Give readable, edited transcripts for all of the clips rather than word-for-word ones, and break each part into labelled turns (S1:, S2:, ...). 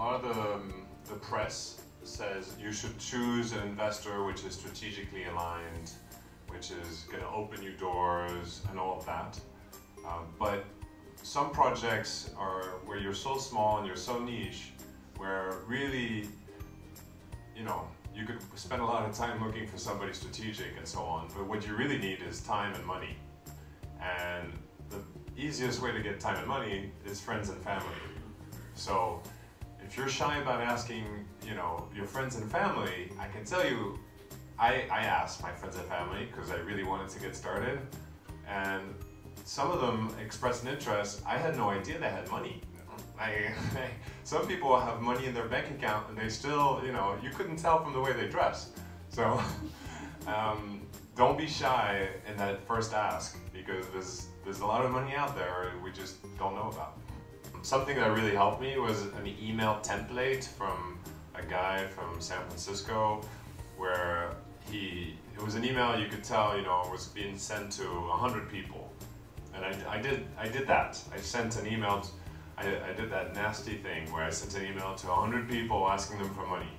S1: lot of the press says you should choose an investor which is strategically aligned, which is going to open you doors and all of that. But some projects are where you're so small and you're so niche, where really, you know, you could spend a lot of time looking for somebody strategic and so on, but what you really need is time and money. And the easiest way to get time and money is friends and family. So if you're shy about asking, you know, your friends and family, I can tell you, I asked my friends and family because I really wanted to get started, and some of them expressed an interest. I had no idea they had money. Some people have money in their bank account and they still, you know, you couldn't tell from the way they dress. So don't be shy in that first ask, because there's a lot of money out there we just don't know about. Something that really helped me was an email template from a guy from San Francisco, where it was an email you could tell, you know, was being sent to 100 people. And I did that. I sent an email, I did that nasty thing where I sent an email to 100 people asking them for money.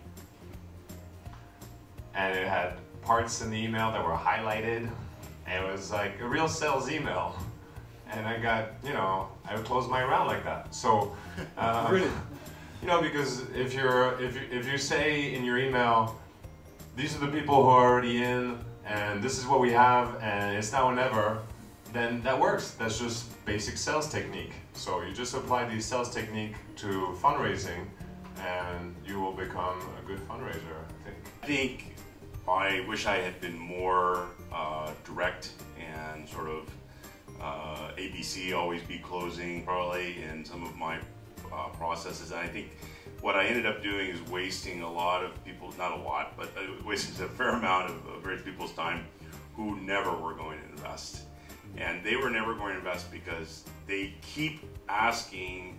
S1: And it had parts in the email that were highlighted, and it was like a real sales email. And I got, you know, I would close my round like that. So,
S2: really?
S1: You know, because if you say in your email, these are the people who are already in, and this is what we have, and it's now or never, then that works. That's just basic sales technique. So you just apply the sales technique to fundraising, and you will become a good fundraiser, I think.
S3: I wish I had been more direct and sort of ABC, always be closing, probably in some of my processes. And I think what I ended up doing is wasting a lot of people, not a lot, but wasting a fair amount of various people's time who never were going to invest. And they were never going to invest because they keep asking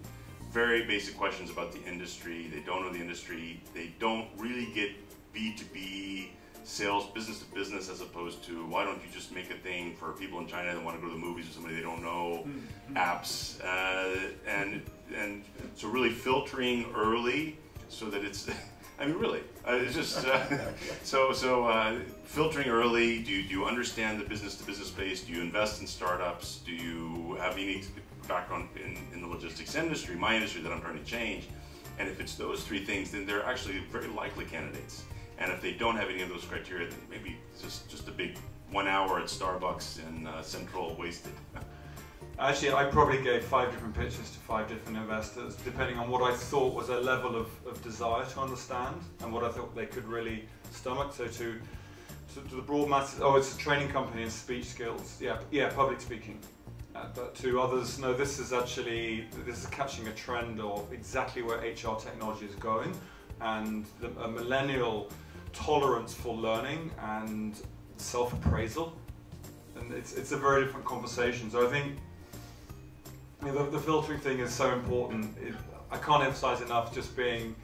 S3: very basic questions about the industry. They don't know the industry. They don't really get B2B sales, business to business, as opposed to, why don't you just make a thing for people in China that want to go to the movies with somebody they don't know, apps, and so really filtering early so that it's, I mean really, it's just, filtering early. Do you understand the business to business space? Do you invest in startups? Do you have any background in the logistics industry, my industry that I'm trying to change? And if it's those three things, then they're actually very likely candidates. And if they don't have any of those criteria, then maybe it's just a big 1 hour at Starbucks in Central wasted.
S2: Actually, I probably gave 5 different pitches to 5 different investors, depending on what I thought was a level of desire to understand and what I thought they could really stomach. So to the broad masses, oh, it's a training company in speech skills. Yeah, public speaking. But to others, no, this is catching a trend of exactly where HR technology is going, and a millennial tolerance for learning and self-appraisal, and it's a very different conversation. So I think, you know, the filtering thing is so important. I can't emphasize enough just being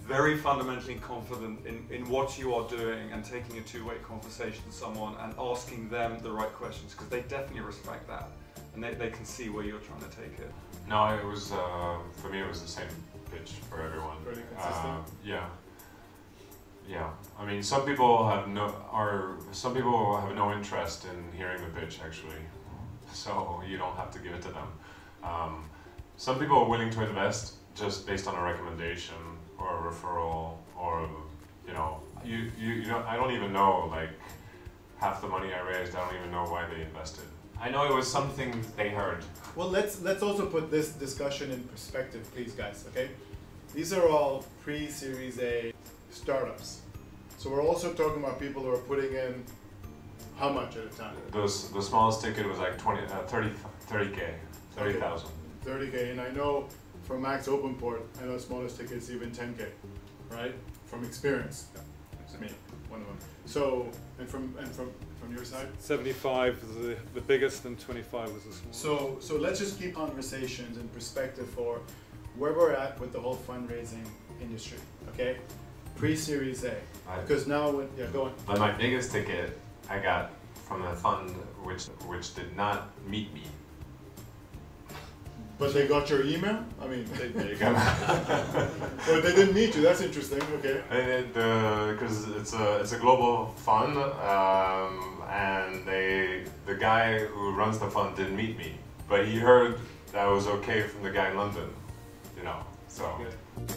S2: very fundamentally confident in what you are doing and taking a two-way conversation with someone and asking them the right questions, because they definitely respect that and they can see where you're trying to take it.
S1: No, it was, for me it was the same pitch for everyone.
S4: Pretty consistent?
S1: Yeah. I mean, some people have no interest in hearing the pitch actually, so you don't have to give it to them. Some people are willing to invest just based on a recommendation or a referral, or you know, I don't even know, like, half the money I raised, I don't even know why they invested. I know it was something they heard.
S4: Well, let's also put this discussion in perspective, please, guys. Okay, these are all pre-Series A startups, so we're also talking about people who are putting in how much at a time?
S1: The smallest ticket was like 30K, 30,000.
S4: 30K, and I know from Max Openport, I know smallest ticket is even 10K, right? From experience, that's me, one of them. So, and from your side?
S2: 75 was the biggest, and 25 was the smallest.
S4: So let's just keep conversations in perspective for where we're at with the whole fundraising industry, okay? Pre-Series A, because now, yeah, go on.
S1: But my biggest ticket I got from a fund which did not meet me.
S4: But they got your email? I mean,
S1: You can.
S4: or they didn't meet you. That's interesting. Okay.
S1: And because it's a global fund, and the guy who runs the fund didn't meet me, but he heard that I was okay from the guy in London, you know. So.
S2: Good.